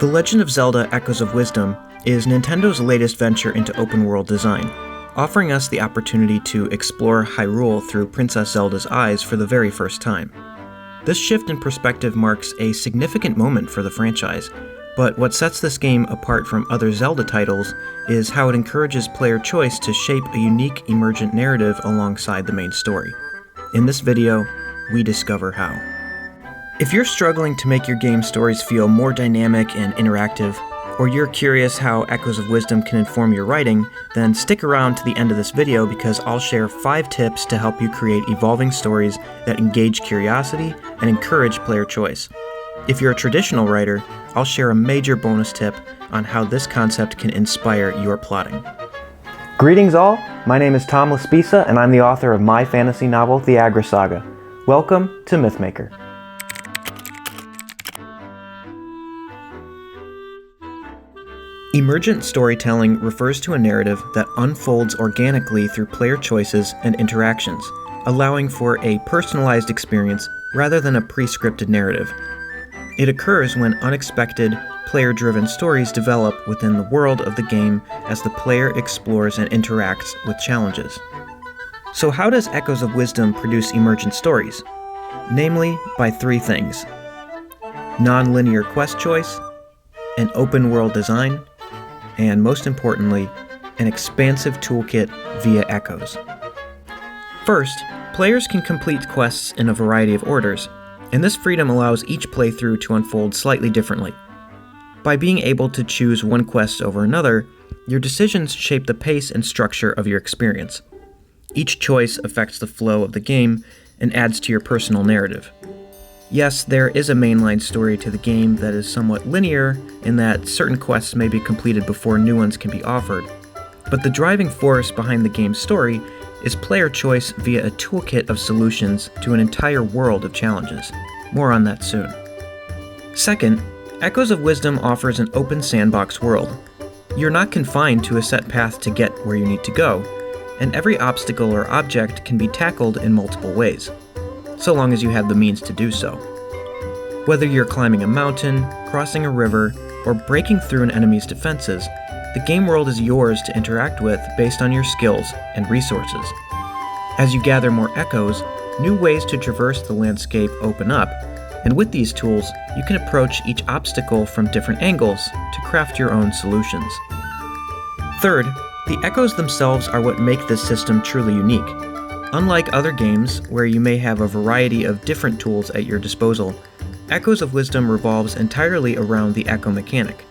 The Legend of Zelda: Echoes of Wisdom is Nintendo's latest venture into open-world design, offering us the opportunity to explore Hyrule through Princess Zelda's eyes for the very first time. This shift in perspective marks a significant moment for the franchise, but what sets this game apart from other Zelda titles is how it encourages player choice to shape a unique emergent narrative alongside the main story. In this video, we discover how. If you're struggling to make your game stories feel more dynamic and interactive, or you're curious how Echoes of Wisdom can inform your writing, then stick around to the end of this video because I'll share 5 tips to help you create evolving stories that engage curiosity and encourage player choice. If you're a traditional writer, I'll share a major bonus tip on how this concept can inspire your plotting. Greetings all, my name is Tom Laspisa and I'm the author of my fantasy novel, The Agra Saga. Welcome to Mythmaker. Emergent storytelling refers to a narrative that unfolds organically through player choices and interactions, allowing for a personalized experience rather than a pre-scripted narrative. It occurs when unexpected, player-driven stories develop within the world of the game as the player explores and interacts with challenges. So how does Echoes of Wisdom produce emergent stories? Namely, by 3 things: non-linear quest choice, an open-world design, and most importantly, an expansive toolkit via echoes. First, players can complete quests in a variety of orders, and this freedom allows each playthrough to unfold slightly differently. By being able to choose one quest over another, your decisions shape the pace and structure of your experience. Each choice affects the flow of the game and adds to your personal narrative. Yes, there is a mainline story to the game that is somewhat linear in that certain quests may be completed before new ones can be offered, but the driving force behind the game's story is player choice via a toolkit of solutions to an entire world of challenges. More on that soon. Second, Echoes of Wisdom offers an open sandbox world. You're not confined to a set path to get where you need to go, and every obstacle or object can be tackled in multiple ways, so long as you have the means to do so. Whether you're climbing a mountain, crossing a river, or breaking through an enemy's defenses, the game world is yours to interact with based on your skills and resources. As you gather more echoes, new ways to traverse the landscape open up, and with these tools, you can approach each obstacle from different angles to craft your own solutions. Third, the echoes themselves are what make this system truly unique. Unlike other games, where you may have a variety of different tools at your disposal, Echoes of Wisdom revolves entirely around the echo mechanic.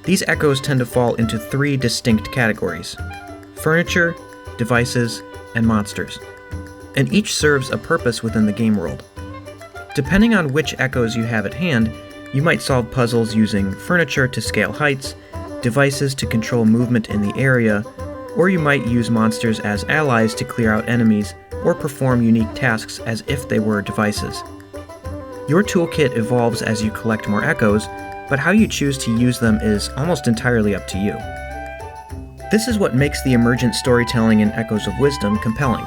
These echoes tend to fall into 3 distinct categories: furniture, devices, and monsters, and each serves a purpose within the game world. Depending on which echoes you have at hand, you might solve puzzles using furniture to scale heights, devices to control movement in the area, or you might use monsters as allies to clear out enemies or perform unique tasks as if they were devices. Your toolkit evolves as you collect more echoes, but how you choose to use them is almost entirely up to you. This is what makes the emergent storytelling in Echoes of Wisdom compelling.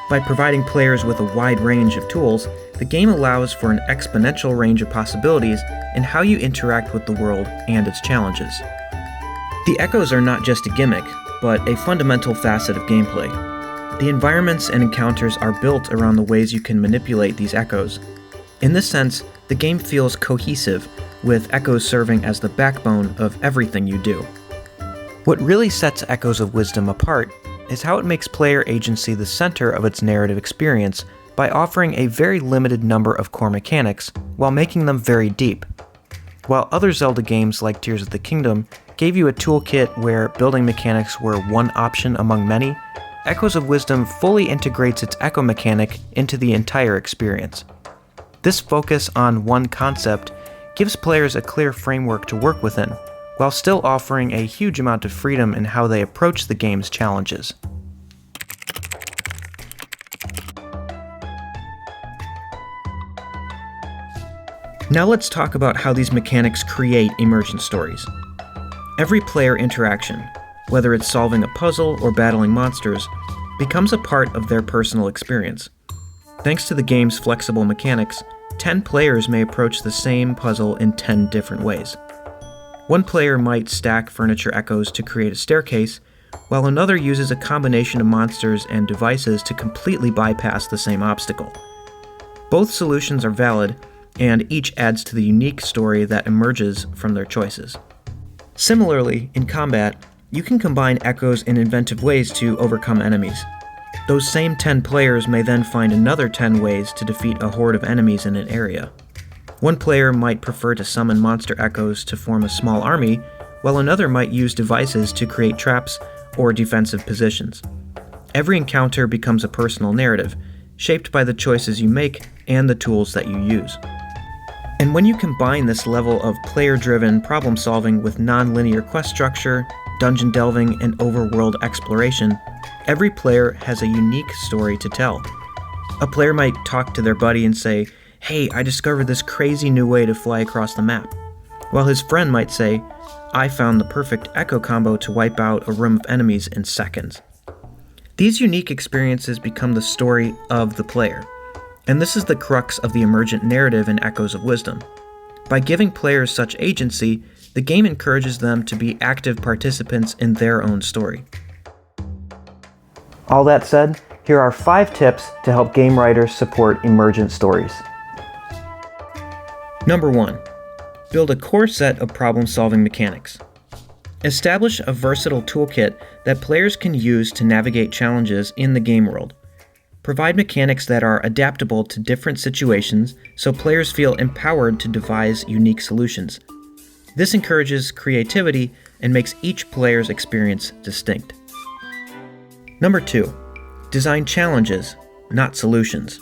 By providing players with a wide range of tools, the game allows for an exponential range of possibilities in how you interact with the world and its challenges. The echoes are not just a gimmick, but a fundamental facet of gameplay. The environments and encounters are built around the ways you can manipulate these echoes. In this sense, the game feels cohesive, with echoes serving as the backbone of everything you do. What really sets Echoes of Wisdom apart is how it makes player agency the center of its narrative experience by offering a very limited number of core mechanics while making them very deep. While other Zelda games like Tears of the Kingdom gave you a toolkit where building mechanics were one option among many, Echoes of Wisdom fully integrates its echo mechanic into the entire experience. This focus on one concept gives players a clear framework to work within, while still offering a huge amount of freedom in how they approach the game's challenges. Now let's talk about how these mechanics create emergent stories. Every player interaction, whether it's solving a puzzle or battling monsters, becomes a part of their personal experience. Thanks to the game's flexible mechanics, 10 players may approach the same puzzle in 10 different ways. One player might stack furniture echoes to create a staircase, while another uses a combination of monsters and devices to completely bypass the same obstacle. Both solutions are valid, and each adds to the unique story that emerges from their choices. Similarly, in combat, you can combine echoes in inventive ways to overcome enemies. Those same 10 players may then find another 10 ways to defeat a horde of enemies in an area. One player might prefer to summon monster echoes to form a small army, while another might use devices to create traps or defensive positions. Every encounter becomes a personal narrative, shaped by the choices you make and the tools that you use. And when you combine this level of player-driven problem-solving with non-linear quest structure, dungeon delving, and overworld exploration, every player has a unique story to tell. A player might talk to their buddy and say, "Hey, I discovered this crazy new way to fly across the map," while his friend might say, "I found the perfect echo combo to wipe out a room of enemies in seconds." These unique experiences become the story of the player, and this is the crux of the emergent narrative in Echoes of Wisdom. By giving players such agency, the game encourages them to be active participants in their own story. All that said, here are 5 tips to help game writers support emergent stories. Number 1. Build a core set of problem-solving mechanics. Establish a versatile toolkit that players can use to navigate challenges in the game world. Provide mechanics that are adaptable to different situations so players feel empowered to devise unique solutions. This encourages creativity and makes each player's experience distinct. Number 2. Design challenges, not solutions.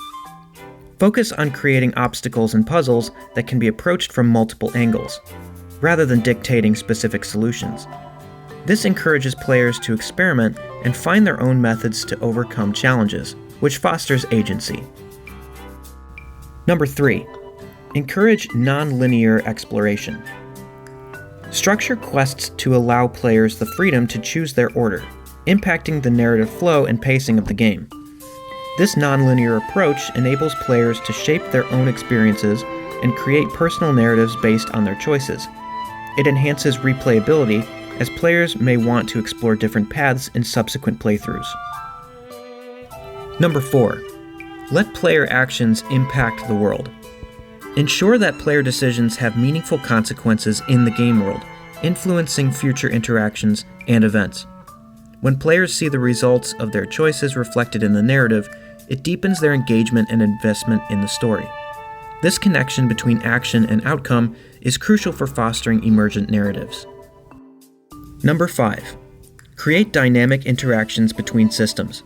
Focus on creating obstacles and puzzles that can be approached from multiple angles, rather than dictating specific solutions. This encourages players to experiment and find their own methods to overcome challenges, which fosters agency. Number 3. Encourage non-linear exploration. Structure quests to allow players the freedom to choose their order, impacting the narrative flow and pacing of the game. This non-linear approach enables players to shape their own experiences and create personal narratives based on their choices. It enhances replayability, as players may want to explore different paths in subsequent playthroughs. Number 4. Let player actions impact the world. Ensure that player decisions have meaningful consequences in the game world, influencing future interactions and events. When players see the results of their choices reflected in the narrative, it deepens their engagement and investment in the story. This connection between action and outcome is crucial for fostering emergent narratives. Number 5. Create dynamic interactions between systems.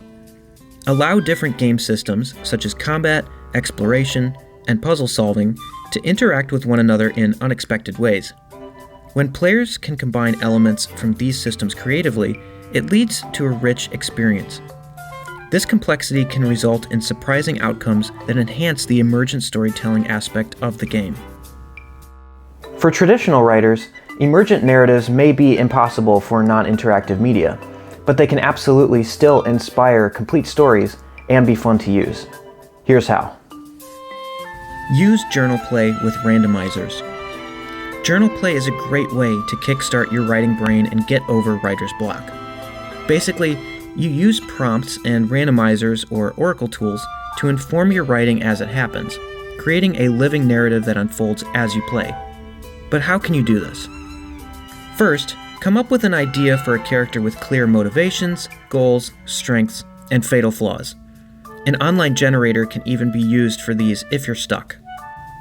Allow different game systems, such as combat, exploration, and puzzle solving, to interact with one another in unexpected ways. When players can combine elements from these systems creatively, it leads to a rich experience. This complexity can result in surprising outcomes that enhance the emergent storytelling aspect of the game. For traditional writers, emergent narratives may be impossible for non-interactive media, but they can absolutely still inspire complete stories and be fun to use. Here's how. Use journal play with randomizers. Journal play is a great way to kickstart your writing brain and get over writer's block. Basically, you use prompts and randomizers or oracle tools to inform your writing as it happens, creating a living narrative that unfolds as you play. But how can you do this? First, come up with an idea for a character with clear motivations, goals, strengths, and fatal flaws. An online generator can even be used for these if you're stuck.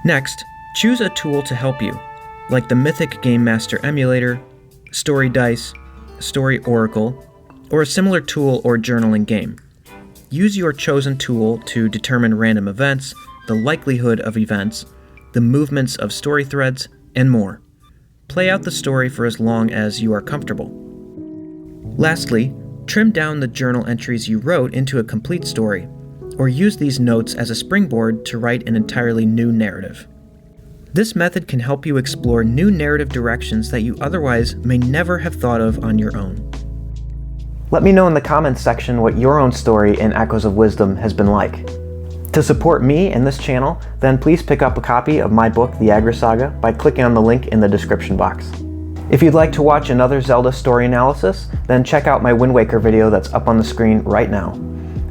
Next, choose a tool to help you, like the Mythic Game Master Emulator, Story Dice, Story Oracle, or a similar tool or journaling game. Use your chosen tool to determine random events, the likelihood of events, the movements of story threads, and more. Play out the story for as long as you are comfortable. Lastly, trim down the journal entries you wrote into a complete story, or use these notes as a springboard to write an entirely new narrative. This method can help you explore new narrative directions that you otherwise may never have thought of on your own. Let me know in the comments section what your own story in Echoes of Wisdom has been like. To support me and this channel, then please pick up a copy of my book, The Agri Saga, by clicking on the link in the description box. If you'd like to watch another Zelda story analysis, then check out my Wind Waker video that's up on the screen right now.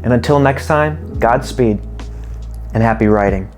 And until next time, Godspeed and happy writing.